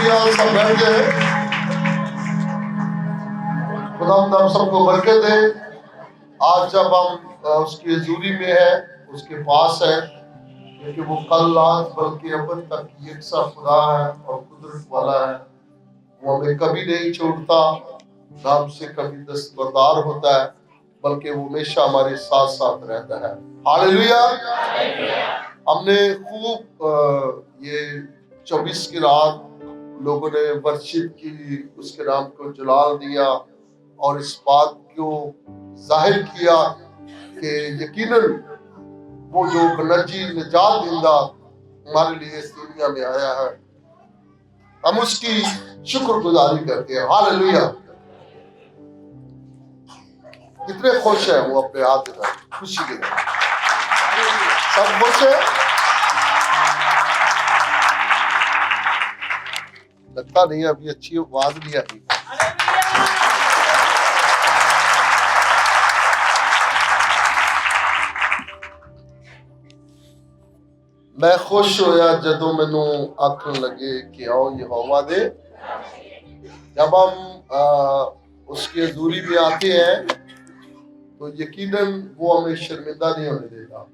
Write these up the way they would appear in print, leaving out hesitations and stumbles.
Hallelujah. सब बैठ गए। खुदावंद हम सबको बरकत दे। आज जब हम उसकी हजूरी में है, उसके पास है, क्योंकि वो कल आज बल्कि अब तक यकसा खुदा है और कुदरत वाला है। वो हमें कभी नहीं छोड़ता, ना हमसे कभी दस्तबरदार होता है, बल्कि वो हमेशा हमारे साथ साथ रहता है। हालेलुया। हमने खूब ये 24 की रात लोगों ने वर्शिप की, उसके नाम को जलाल दिया और इस बात को जाहिर किया कि यकीनन वो जो नजी निजात दिंदा हमारे लिए इस दुनिया में आया है। हम उसकी शुक्रगुजारी करते हैं। हालेलुया। कितने खुश हैं वो अपने हाथ में खुशी के लिए। सब खुश है। लगता नहीं अभी अच्छी आवाज नहीं आई। मैं खुश होया जदों मैनू आखन लगे कि आओ यहोवा दे। जब हम उसकी हजूरी में आते हैं तो यकीनन वो हमें शर्मिंदा नहीं होने देगा।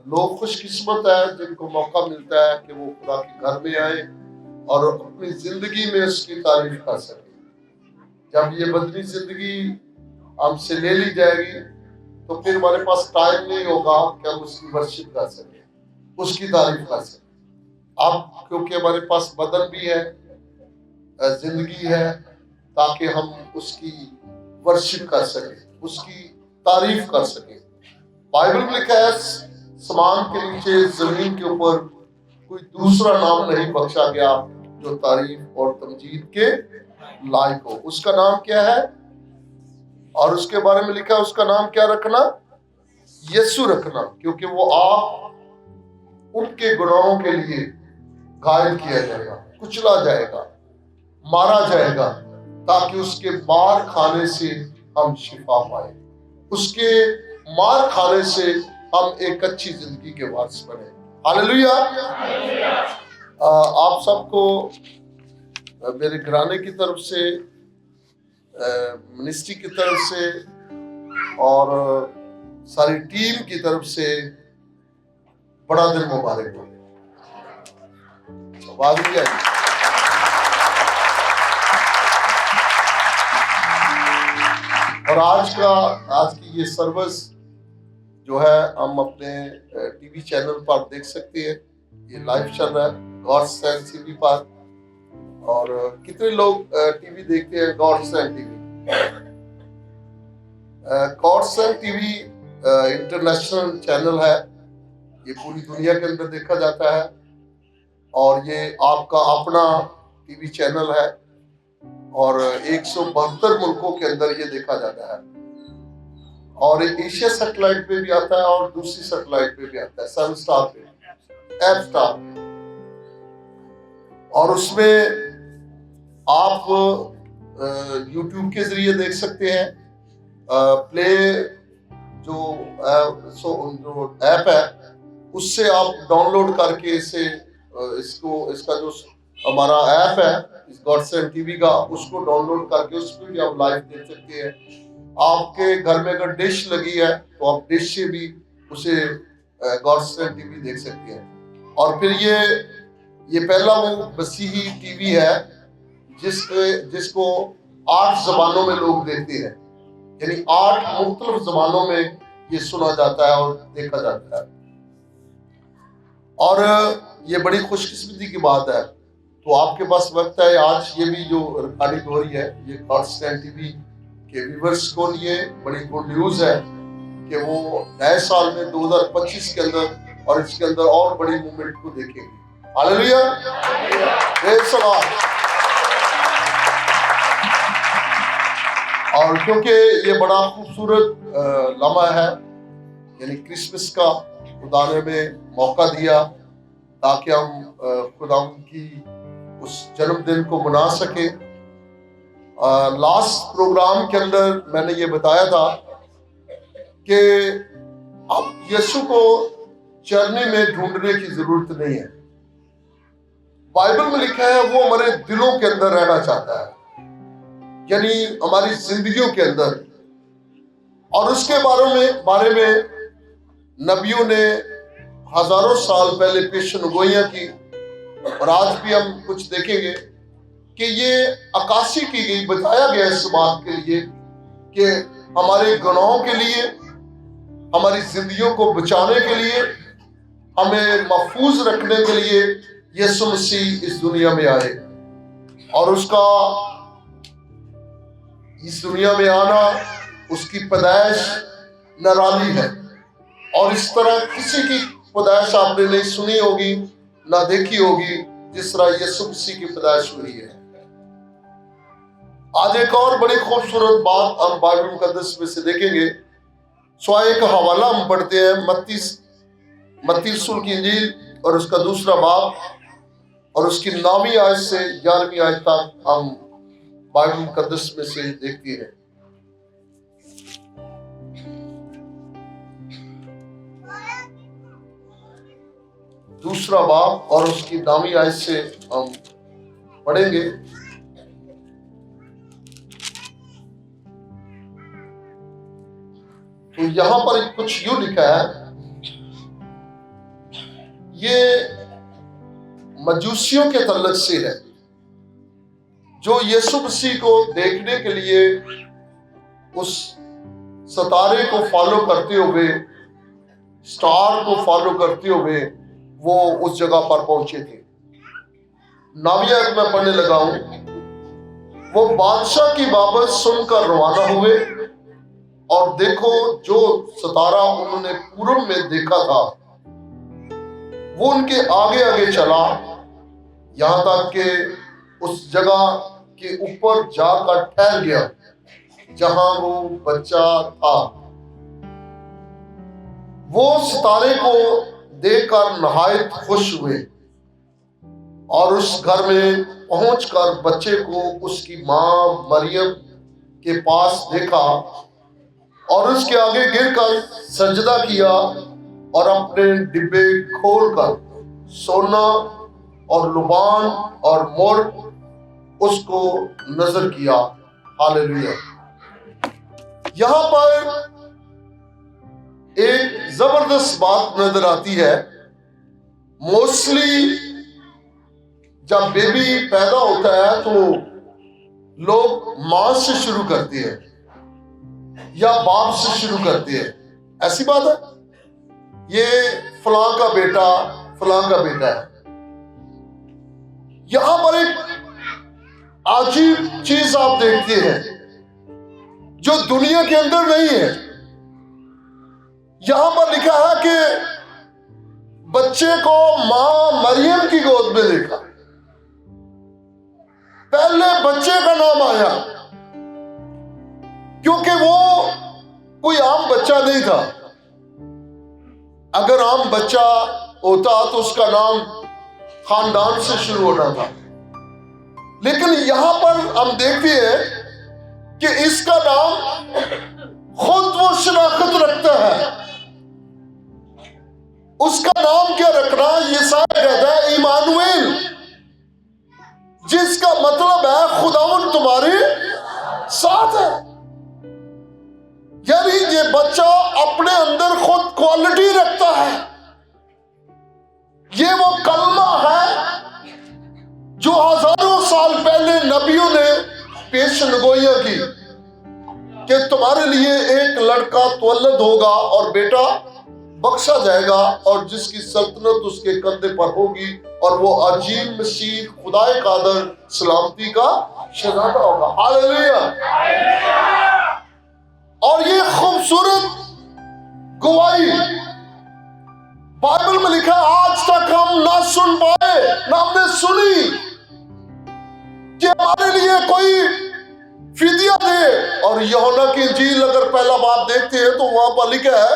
लोग खुशकिस्मत है जिनको मौका मिलता है कि वो खुदा के घर में आए और अपनी जिंदगी में उसकी तारीफ कर सके। जब ये बदली जिंदगी हमसे ले ली जाएगी तो फिर हमारे पास टाइम नहीं होगा कि हम उसकी वर्शिप कर सके, उसकी तारीफ कर सके। अब क्योंकि हमारे पास बदन भी है, जिंदगी है, ताकि हम उसकी वर्शिप कर सके, उसकी तारीफ कर सके। बाइबल में लिखा है समान के नीचे जमीन के ऊपर कोई दूसरा नाम नहीं बख्शा गया जो तारीफ और तमजीद के लायक हो। उसका नाम क्या है? और उसके बारे में लिखा है उसका नाम क्या रखना? यीशु रखना, क्योंकि वो आप उनके गुनाहों के लिए घायल किया जाएगा, कुचला जाएगा, मारा जाएगा, ताकि उसके मार खाने से हम शिफा पाए, उसके मार खाने से हम एक अच्छी जिंदगी के वारिस बने। हालेलुया। आप सबको मेरे घराने की तरफ से, मिनिस्ट्री की तरफ से और सारी टीम की तरफ से बड़ा दिन मुबारक हो। आवाज नहीं आई। और आज की ये सर्विस जो है हम अपने टीवी चैनल पर देख सकते हैं। ये लाइव चल रहा है गॉड स्टैंड टीवी पर। और कितने लोग टीवी देखते हैं? God stand TV. God stand TV international channel है, ये पूरी दुनिया के अंदर देखा जाता है और ये आपका अपना टीवी चैनल है और 172 मुल्कों के अंदर ये देखा जाता है। और एशिया सैटेलाइट पे भी आता है और दूसरी सैटेलाइट पे भी आता है, 7 स्टार पे, एफ स्टार पे। और उसमें आप यूट्यूब के जरिए देख सकते हैं। प्ले जो ऐप है उससे आप डाउनलोड करके इसका जो हमारा ऐप है इस गॉड स्टैंड टीवी का, उसको डाउनलोड करके उस पर भी आप लाइव देख सकते हैं। आपके घर में अगर डिश लगी है तो आप डिश से भी उसे गॉड स्टैंड टीवी देख सकते हैं। और फिर ये पहला वो मसीही टीवी है जिसको 8 जबानों में लोग देखते हैं, यानी 8 मुख्तलिफ जबानों में ये सुना जाता है और देखा जाता है। और ये बड़ी खुशकिस्मती की बात है। तो आपके पास वक्त है, आज ये भी जो रिकॉर्डिंग हो रही है ये गॉड स्टैंड टीवी के व्यूअर्स को लिए बड़ी गुड न्यूज है कि वो नए साल में 2025 के अंदर और इसके अंदर और बड़ी मूवमेंट को देखेंगे। हालेलुया। Praise the Lord. और क्योंकि ये बड़ा खूबसूरत लम्हा है, यानी क्रिसमस का खुदा ने हमें मौका दिया ताकि हम खुदा की उस जन्मदिन को मना सके। लास्ट प्रोग्राम के अंदर मैंने ये बताया था कि अब यीशु को चरने में ढूंढने की जरूरत नहीं है। बाइबल में लिखा है वो हमारे दिलों के अंदर रहना चाहता है, यानी हमारी जिंदगियों के अंदर। और उसके बारे में नबियों ने हजारों साल पहले पेशनगोइयां की, और आज भी हम कुछ देखेंगे कि ये अक्कासी की गई, बताया गया इस बात के लिए कि हमारे गुनाहों के लिए, हमारी जिंदगियों को बचाने के लिए, हमें महफूज रखने के लिए यीशु मसीह इस दुनिया में आए। और उसका इस दुनिया में आना, उसकी पैदाइश निराली है, और इस तरह किसी की पैदाइश आपने नहीं सुनी होगी, ना देखी होगी, जिस तरह यीशु मसीह की पैदाइश हुई है। आज एक और बड़ी खूबसूरत बात हम बाइबल मुकद्दस में से देखेंगे। सो एक हवाला हम पढ़ते हैं, मत्ती रसूल की इंजील और उसका 2 बाब और उसकी 9वीं आयत से 11वीं आयत तक हम बाइबल मुकद्दस में से देखते हैं। दूसरा बाब और उसकी 9वीं आयत से हम पढ़ेंगे। तो यहां पर कुछ यूं लिखा है, ये मजूसियों के तल्लक से है जो यीशु मसीह को देखने के लिए उस सितारे को फॉलो करते हुए, स्टार को फॉलो करते हुए वो उस जगह पर पहुंचे थे। 9वीं आयत में पढ़ने लगा हूं। वो बादशाह की बाबत सुनकर रवाना हुए, और देखो जो सितारा उन्होंने पूरब में देखा था वो उनके आगे आगे चला, यहां तक कि उस जगह के ऊपर जाकर ठहर गया जहां वो बच्चा था। वो सितारे को देखकर नहायत खुश हुए, और उस घर में पहुंचकर बच्चे को उसकी मां मरियम के पास देखा, और उसके आगे गिरकर सजदा किया, और अपने डिब्बे खोलकर सोना और लुबान और मोर उसको नजर किया। हालेलुया। यहां पर एक जबरदस्त बात नजर आती है। मोस्टली जब बेबी पैदा होता है तो लोग मां से शुरू करते हैं या बाप से शुरू करते हैं, ऐसी बात है। ये फलां का बेटा, फलां का बेटा है। यहां पर एक अजीब चीज आप देखते हैं जो दुनिया के अंदर नहीं है। यहां पर लिखा है कि बच्चे को मां मरियम की गोद में देखा। पहले बच्चे का नाम आया, क्योंकि वो कोई आम बच्चा नहीं था। अगर आम बच्चा होता तो उसका नाम खानदान से शुरू होना था, लेकिन यहां पर हम देखते हैं कि इसका नाम खुद वो शनाख्त रखता है। उसका नाम क्या रखना, यशायाह कहता है इमानुएल, जिसका मतलब है खुदावंद तुम्हारे साथ है। यानी ये बच्चा अपने अंदर खुद क्वालिटी रखता है। ये वो कलमा है जो हजारों साल पहले नबियों ने पेशनगोइयां की कि तुम्हारे लिए एक लड़का तवल्लद होगा और बेटा बख्शा जाएगा, और जिसकी सल्तनत उसके कंधे पर होगी, और वो अजीम मसीह खुदाए कादर सलामती का शहजादा होगा। हालेलुया। और ये खूबसूरत गवाही बाइबल में लिखा, आज तक हम ना सुन पाए, ना हमने सुनी कि हमारे लिए कोई फिदिया दे। और यूहन्ना की इंजील अगर पहला बाब देखते हैं तो वहां पर लिखा है,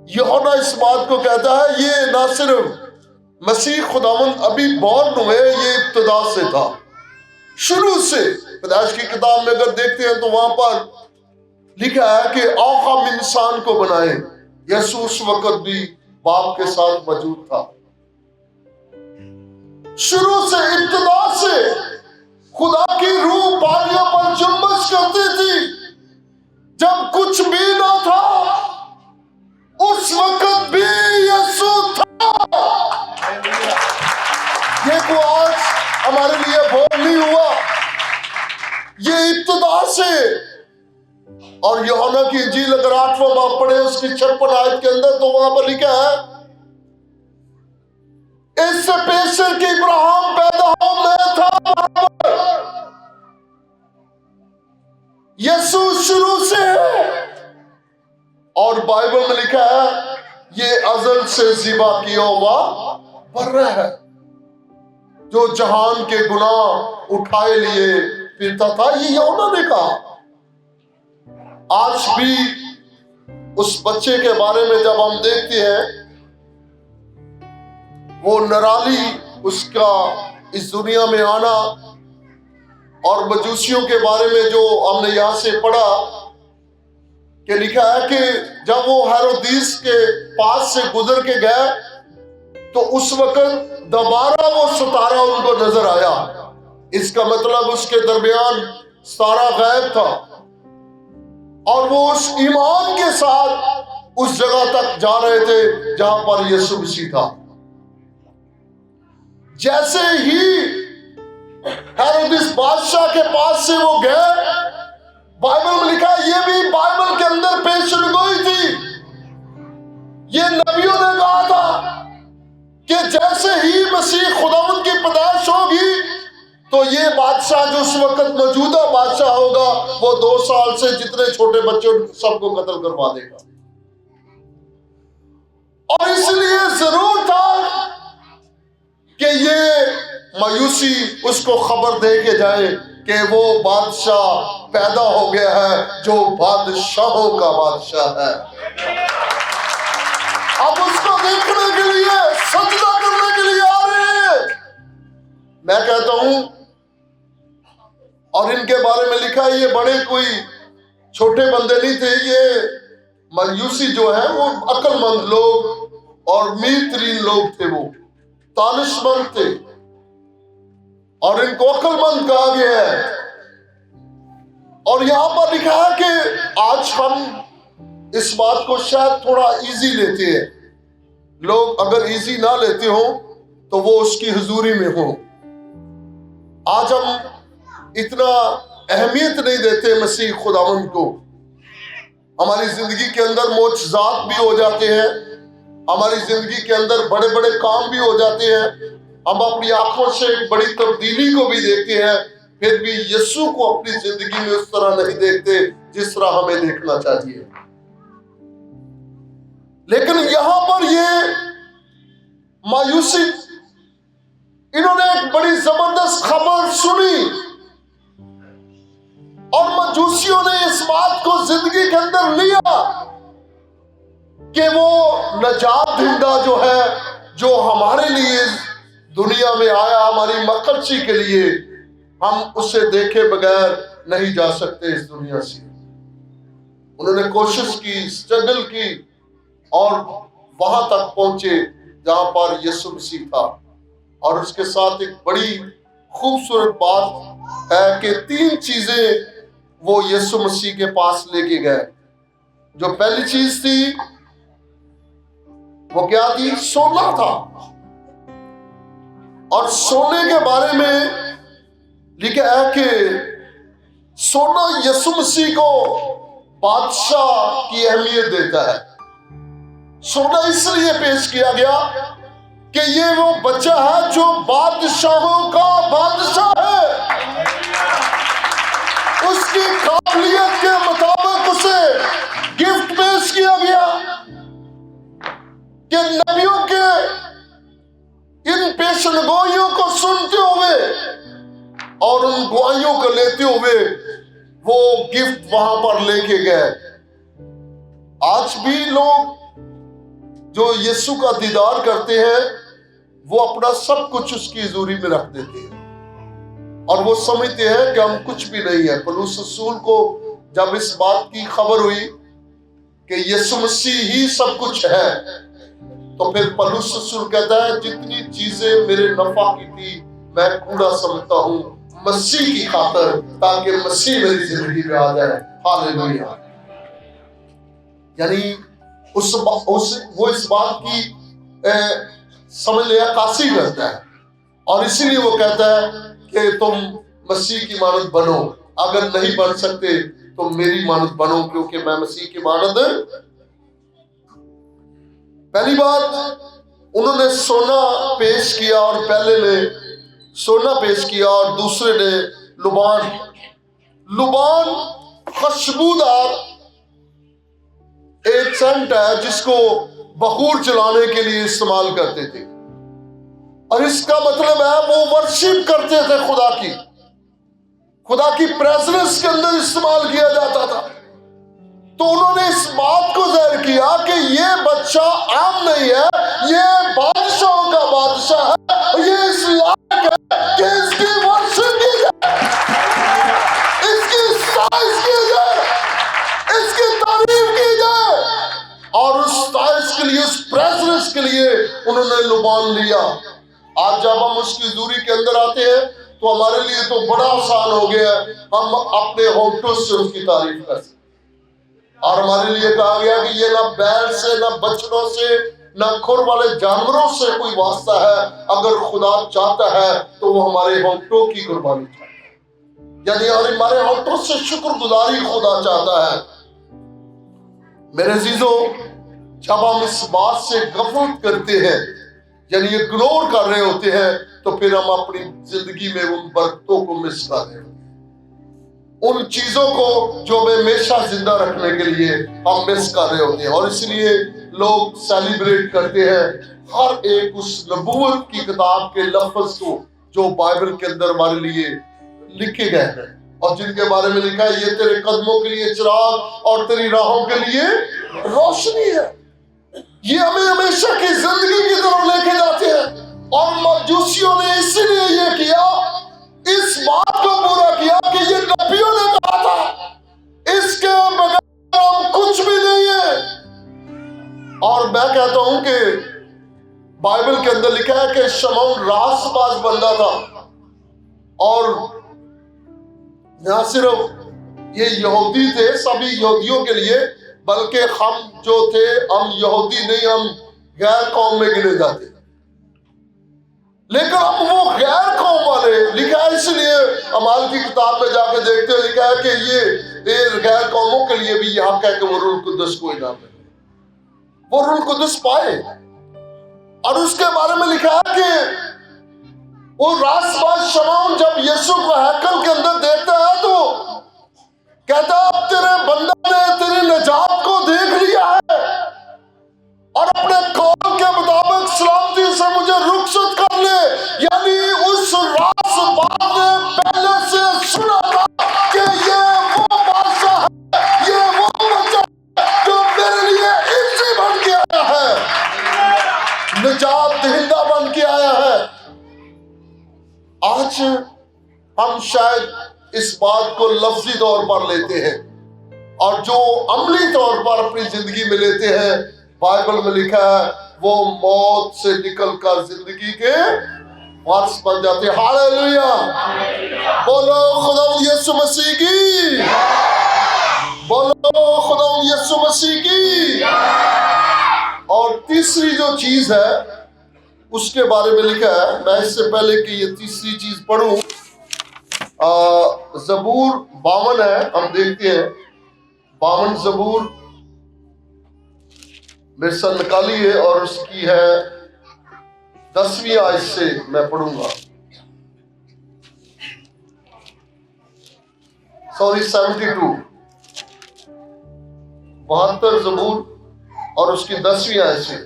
यूहन्ना इस बात को कहता है ये ना सिर्फ मसीह खुदावंद अभी बॉर्न हुए, ये इब्तिदा से था, शुरू से। पैदाइश की किताब में अगर देखते हैं तो वहां पर लिखा है कि आओ हम इंसान को बनाए। यीशु उस वक्त भी बाप के साथ मौजूद था। शुरू से, इब्तिदा से खुदा की रूह पानियों पर जुम्बश करती थी। जब कुछ भी ना था उस वक्त भी यीशु था। ये को आज हमारे लिए भोग नहीं हुआ, ये इब्तिदा से। और यूहन्ना की इंजील अगर 8वां बाब पढ़े उसकी 56 आयत के अंदर, तो वहां पर लिखा है, इससे पहले कि इब्राहिम पैदा हो मैं था वहां पर। यीशु शुरू से है। और बाइबल में लिखा है ये अज़ल से ज़िबा किया हुआ बर्रा है, जो जहान के गुनाह उठाए लिए फिरता था। ये यूहन्ना ने कहा। आज भी उस बच्चे के बारे में जब हम देखते हैं, वो नराली उसका इस दुनिया में आना, और मजूसियों के बारे में जो हमने यहां से पढ़ा कि लिखा है कि जब वो हेरोदिस के पास से गुजर के गए तो उस वक्त दोबारा वो सितारा उनको नजर आया। इसका मतलब उसके दरमियान सारा गायब था, और वो उस ईमान के साथ उस जगह तक जा रहे थे जहां पर यीशु मसीह था। जैसे ही हेरोदिस बादशाह के पास से वो गए, बाइबल में लिखा है, ये भी बाइबल के अंदर पेशगोई थी। ये नबियों ने कहा था कि जैसे ही मसीह खुदावंद की पैदाइश होगी तो ये बादशाह जो उस वक्त मौजूदा बादशाह होगा, वो 2 साल से जितने छोटे बच्चे सबको कत्ल करवा देगा। और इसलिए जरूर था कि ये मायूसी उसको खबर दे के जाए कि वो बादशाह पैदा हो गया है जो बादशाहों का बादशाह है। अब उसको देखने के लिए, सजदा करने के लिए आ रहे हैं। मैं कहता हूं, और इनके बारे में लिखा है, ये बड़े कोई छोटे बंदे नहीं थे। ये मायूसी जो है वो अक्लमंद लोग और मीर तरीन लोग थे, वो तानिशमंद थे, और इनको अक्लमंद कहा गया है। और यहां पर लिखा है कि आज हम इस बात को शायद थोड़ा इजी लेते हैं। लोग अगर इजी ना लेते हो तो वो उसकी हुजूरी में हो। आज हम इतना अहमियत नहीं देते मसीह खुदावंद को। हमारी जिंदगी के अंदर मोजज़ात भी हो जाते हैं, हमारी जिंदगी के अंदर बड़े बड़े काम भी हो जाते हैं, हम अपनी आंखों से एक बड़ी तब्दीली को भी देखते हैं, फिर भी यीशु को अपनी जिंदगी में उस तरह नहीं देखते जिस तरह हमें देखना चाहिए। लेकिन यहां पर ये मायूसी, इन्होंने एक बड़ी जबरदस्त खबर सुनी, और मजूसियों ने इस बात को जिंदगी के अंदर लिया कि वो नजात दहिंदा जो है, जो हमारे लिए दुनिया में आया, हमारी मकसदी के लिए, हम उसे देखे बगैर नहीं जा सकते इस दुनिया से। उन्होंने कोशिश की, स्ट्रगल की, और वहां तक पहुंचे जहां पर यीशु मसीह था। और उसके साथ एक बड़ी खूबसूरत बात है कि 3 चीजें वो यीशु मसीह के पास लेके गए। जो पहली चीज थी वो क्या थी? सोना था। और सोने के बारे में लिखा है कि सोना यीशु मसीह को बादशाह की अहमियत देता है। सोना इसलिए पेश किया गया कि ये वो बच्चा है जो बादशाहों का बादशाह है। उसकी काबिलियत के मुताबिक उसे गिफ्ट पेश किया गया कि नबियों के इन पेशनगोइयों को सुनते हुए और उन गुआहियों को लेते हुए वो गिफ्ट वहां पर लेके गए। आज भी लोग जो यीशु का दीदार करते हैं वो अपना सब कुछ उसकी हजूरी में रख देते हैं, और वो समझते हैं कि हम कुछ भी नहीं है। पौलुस रसूल को जब इस बात की खबर हुई कि यीशु मसीह ही सब कुछ है, तो फिर पौलुस रसूल कहता है जितनी चीजें چیزیں میرے نفع کی تھی میں کوڑا سمجھتا ہوں مسیح کی خاطر، تاکہ مسیح میری زندگی میں آ جائے۔ ہاللیلویہ۔ یعنی وہ اس بات کی سمجھ لے عکاسی کرتا ہے، اور اسی لیے وہ کہتا ہے کہ تم مسیح کی مانند بنو، اگر نہیں بن سکتے تو میری مانند بنو، کیونکہ میں مسیح کی مانند۔ پہلی بات انہوں نے سونا پیش کیا، اور پہلے نے سونا پیش کیا اور دوسرے نے لبان۔ لبان خوشبودار ایک سینٹ ہے جس کو بخور چلانے کے لیے استعمال کرتے تھے، اور اس کا مطلب ہے وہ ورشپ کرتے تھے خدا کی پریزنس کے اندر استعمال کیا جاتا تھا۔ تو انہوں نے اس بات کو ظاہر کیا کہ یہ بچہ عام نہیں ہے، یہ بادشاہوں کا بادشاہ ہے، یہ اس لائق ہے کہ اس کی ورشپ کی جائے، اس کی ستائش کی جائے، اس کی تعریف کی جائے، اور اس ستائش کے لیے، اس پریزنس کے لیے انہوں نے لبان لیا۔ آج جب ہم اس کی حضوری کے اندر آتے ہیں تو ہمارے لیے تو بڑا آسان ہو گیا ہے، ہم اپنے ہونٹوں سے اس کی تعریف کر سکتے، اور ہمارے لیے کہا گیا کہ یہ نہ بیل سے، نہ بچڑوں سے، نہ کھر والے جانوروں سے کوئی واسطہ ہے، اگر خدا چاہتا ہے تو وہ ہمارے ہونٹوں کی قربانی چاہتا ہے، یعنی ہمارے ہونٹوں سے شکر گزاری خدا چاہتا ہے۔ میرے عزیزوں، جب ہم اس بات سے غفلت کرتے ہیں، یعنی اگنور کر رہے ہوتے ہیں، تو پھر ہم اپنی زندگی میں ان برکتوں کو مس کر رہے ہوتے ہیں، ان چیزوں کو جو ہمیں ہمیشہ زندہ رکھنے کے لیے ہم مس کر رہے ہوتے ہیں۔ اور اس لیے لوگ سیلیبریٹ کرتے ہیں ہر ایک اس نبوت کی کتاب کے لفظ کو جو بائبل کے اندر ہمارے لیے لکھے گئے ہیں، اور جن کے بارے میں لکھا ہے یہ تیرے قدموں کے لیے چراغ اور تیری راہوں کے لیے روشنی ہے۔ یہ ہمیں ہمیشہ کی زندگی کی طرف لے کے جاتے ہیں، اور مجوسیوں نے اسی لیے یہ کیا، اس بات کو پورا کیا کہ یہ نبیوں نے کہا تھا، اس کے بغیر ہم کچھ بھی نہیں ہے۔ اور میں کہتا ہوں کہ بائبل کے اندر لکھا ہے کہ شمعون راست باز بندہ تھا، اور نہ صرف یہ یہودی تھے سبھی یہودیوں کے لیے، بلکہ ہم جو تھے ہم یہودی نہیں، ہم غیر قوم میں گنے جاتے، لیکن اب وہ غیر قوم والے، لکھا ہے اس لیے اعمال کی کتاب میں جا کے دیکھتے ہیں، لکھا ہے کہ یہ غیر قوموں کے لیے بھی یہ حق ہے کہ وہ روح القدس کو انعام دے، وہ روح القدس پائے۔ اور اس کے بارے میں لکھا ہے کہ وہ راست باز شمعون جب یسوع کو ہیکل کے اندر دیکھتا ہے تو کہتا ہے اب تیرے بندہ نے تیری نجات کو دیکھ لیا ہے، اور اپنے قول کے مطابق سلامتی سے مجھے رخصت کر لے۔ یعنی اس راست باز نے پہلے سے سنا تھا کہ یہ وہ بادشاہ ہے، یہ وہ بچہ ہے جو میرے لیے عزیز بن کے آیا ہے، نجات دہندہ بن کے آیا ہے۔ آج ہم شاید اس بات کو لفظی طور پر لیتے ہیں، اور جو عملی طور پر اپنی زندگی میں لیتے ہیں، بائبل میں لکھا ہے وہ موت سے نکل کر زندگی کے وارث بن جاتے ہیں۔ ہاللیلویہ، بولو خدا یسوع مسیح کی، بولو خدا یسوع مسیح کی۔ اور تیسری جو چیز ہے اس کے بارے میں لکھا ہے، میں اس سے پہلے کہ یہ تیسری چیز پڑھوں، زبور 52 ہے، ہم دیکھتے ہیں 52 زبور میرے ساتھ نکالی ہے، اور اس کی ہے 10ویں آیت سے میں پڑھوں گا، 72 72 زبور اور اس کی 10ویں آیت سے۔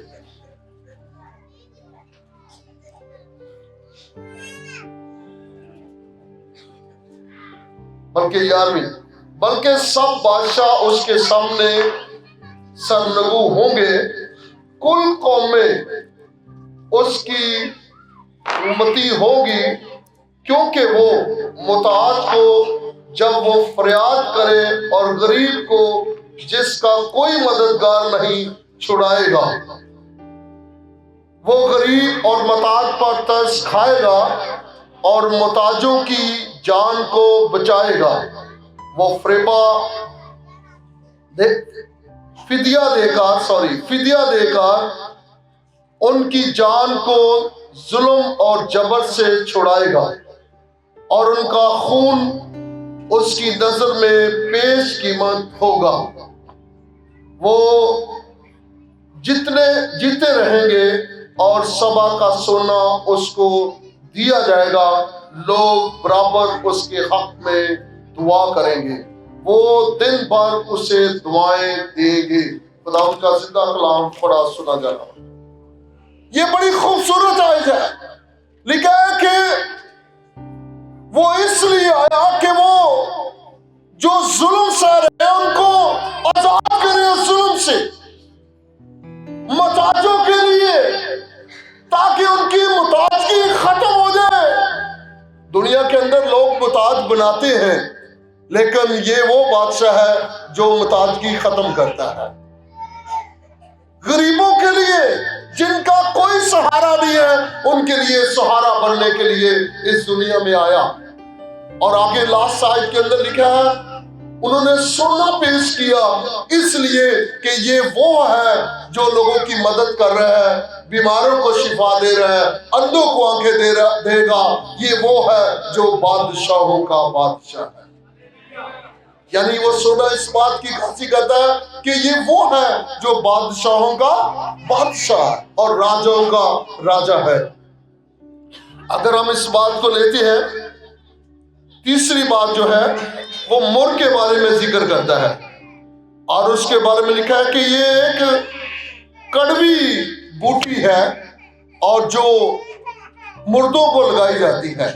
بلکہ 11ویں، بلکہ سب بادشاہ اس کے سامنے سرنگو ہوں گے، کل قومیں اس کی امتی ہوگی، کیونکہ وہ محتاج کو جب وہ فریاد کرے اور غریب کو جس کا کوئی مددگار نہیں چھڑائے گا۔ وہ غریب اور محتاج پر ترس کھائے گا اور محتاجوں کی جان کو بچائے گا۔ وہ فدیہ دے کر ان کی جان کو ظلم اور جبر سے چھڑائے گا، اور ان کا خون اس کی نظر میں بیش قیمت ہوگا۔ وہ جیتے رہیں گے اور سبا کا سونا اس کو دیا جائے گا، لوگ برابر اس کے حق میں دعا کریں گے، وہ دن بھر اسے دعائیں دیں گے۔ خدا ان کا زندہ کلام پڑھا سنا جانا۔ یہ بڑی خوبصورت آیت ہے، لکھا ہے کہ وہ اس لیے آیا کہ وہ جو ظلم سہ رہے ہیں ان کو آزاد کرے اس ظلم سے، محتاجوں کے لیے، تاکہ ان کی محتاجگی ختم ہو جائے۔ دنیا کے اندر لوگ محتاج بناتے ہیں، لیکن یہ وہ بادشاہ ہے جو محتاجگی ختم کرتا ہے۔ غریبوں کے لیے، جن کا کوئی سہارا نہیں ہے، ان کے لیے سہارا بننے کے لیے اس دنیا میں آیا۔ اور آگے لاسٹ آیت کے اندر لکھا ہے انہوں نے سونا پیش کیا، اس لیے کہ یہ وہ ہے جو لوگوں کی مدد کر رہا ہے، بیماروں کو شفا دے رہا ہے، اندھوں کو آنکھیں دے گا۔ یہ وہ ہے جو بادشاہوں کا بادشاہ ہے۔ یعنی وہ سونا اس بات کی عکاسی کرتا ہے کہ یہ وہ ہے جو بادشاہوں کا بادشاہ ہے اور راجوں کا راجا ہے۔ اگر ہم اس بات کو لیتے ہیں، تیسری بات جو ہے وہ مر کے بارے میں ذکر کرتا ہے، اور اس کے بارے میں لکھا ہے کہ یہ ایک کڑوی بوٹی ہے اور جو مردوں کو لگائی جاتی ہے۔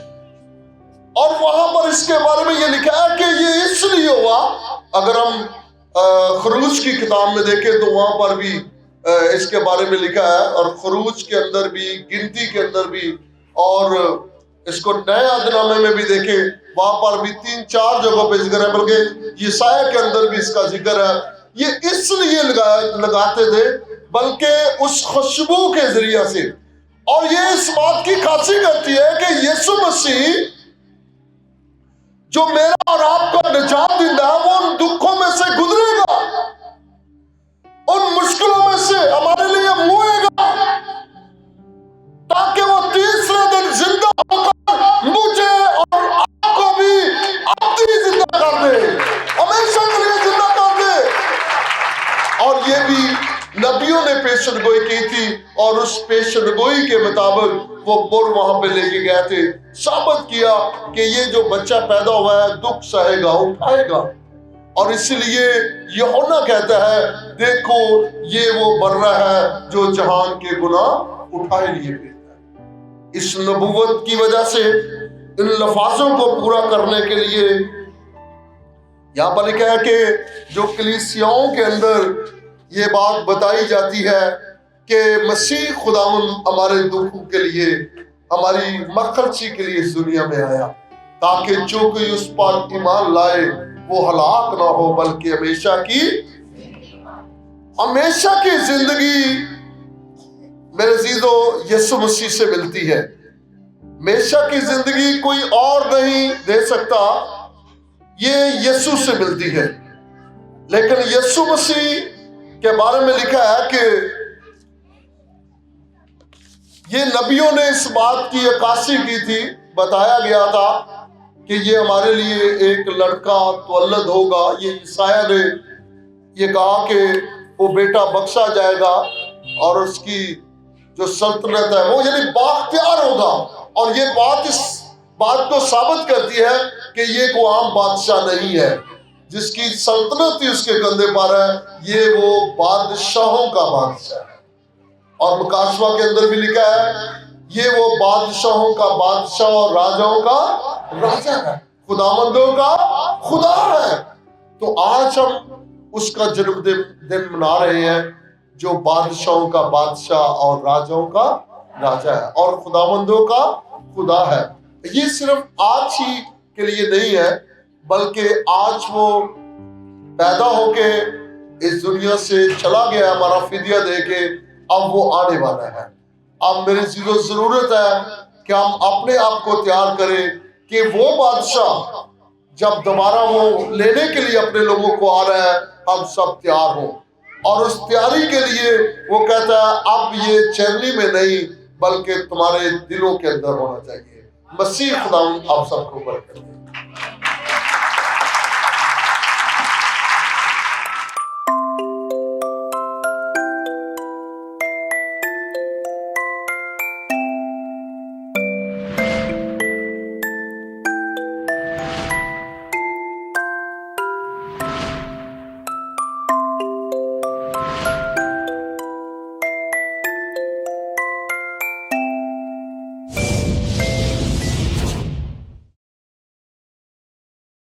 اور وہاں پر اس کے بارے میں یہ لکھا ہے کہ یہ اس لیے ہوا، اگر ہم خروج کی کتاب میں دیکھیں تو وہاں پر بھی اس کے بارے میں لکھا ہے، اور خروج کے اندر بھی، گنتی کے اندر بھی، اور اس کو نئے عہد نامے میں بھی دیکھیں، وہاں پر بھی 3-4 جگہوں پہ ذکر ہے، بلکہ یسایہ کے اندر بھی اس کا ذکر ہے۔ یہ اس لیے لگاتے تھے بلکہ اس خوشبو کے ذریعے سے، اور یہ اس بات کی خاصی کرتی ہے کہ یسوع مسیح جو میرا اور آپ کا نجات دہندہ ہے، وہ ان دکھوں میں سے گزرے گا، ان مشکلوں میں سے ہمارے لیے موئے گا، تاکہ وہ تیسرے دن زندہ ہو کر مجھے اور آپ کو بھی اپنی زندہ کر دے، ہمیشہ کے لیے زندہ کر دے۔ اور یہ بھی نبیوں نے پیشن گوئی کی تھی، اور اس پیشن گوئی کے مطابق وہ مر وہاں پہ لے کے گئے تھے، ثابت کیا کہ یہ جو بچہ پیدا ہوا ہے دکھ سہے گا، اٹھائے گا۔ اور اس لیے یوحنا کہتا ہے دیکھو یہ وہ بر ہے جو جہان کے گناہ اٹھائے لیے پھرتا ہے۔ اس نبوت کی وجہ سے ان لفاظوں کو پورا کرنے کے لیے یہاں پر لکھا ہے کہ جو کلیسیاؤں کے اندر یہ بات بتائی جاتی ہے کہ مسیح خداوند ہمارے دکھوں کے لیے، ہماری مغفرت کے لیے اس دنیا میں آیا، تاکہ جو کوئی اس پر ایمان لائے وہ ہلاک نہ ہو بلکہ ہمیشہ کی زندگی میرے عزیزو یسوع مسیح سے ملتی ہے۔ ہمیشہ کی زندگی کوئی اور نہیں دے سکتا، یہ یسوع سے ملتی ہے۔ لیکن یسوع مسیح کے بارے میں لکھا ہے کہ یہ نبیوں نے اس بات کی عکاسی کی تھی، بتایا گیا تھا کہ یہ ہمارے لیے ایک لڑکا تولد ہوگا۔ یہ عیسائیہ نے یہ کہا کہ وہ بیٹا بخشا جائے گا اور اس کی جو سلطنت ہے وہ یعنی بااختیار ہوگا، اور یہ بات اس بات کو ثابت کرتی ہے کہ یہ کوئی عام بادشاہ نہیں ہے جس کی سلطنت ہی اس کے کندھے پر ہے، یہ وہ بادشاہوں کا بادشاہ ہے۔ اور مکاشفہ کے اندر بھی لکھا ہے یہ وہ بادشاہوں کا بادشاہ اور راجاؤں کا راجا ہے، خداوندوں کا خدا ہے۔ تو آج ہم اس کا جنم دن منا رہے ہیں جو بادشاہوں کا بادشاہ اور راجاؤں کا راجا ہے اور خداوندوں کا خدا ہے۔ یہ صرف آج ہی کے لیے نہیں ہے، بلکہ آج وہ پیدا ہو کے اس دنیا سے چلا گیا ہمارا فدیہ دے کے، اب وہ آنے والا ہے۔ اب میری چیزوں ضرورت ہے کہ ہم اپنے آپ کو تیار کریں کہ وہ بادشاہ جب دوبارہ وہ لینے کے لیے اپنے لوگوں کو آ رہا ہے ہم سب تیار ہوں. اور اس تیاری کے لیے وہ کہتا ہے اب یہ چینی میں نہیں بلکہ تمہارے دلوں کے اندر ہونا چاہیے. مسیح خدا آپ سب کو برکت دے.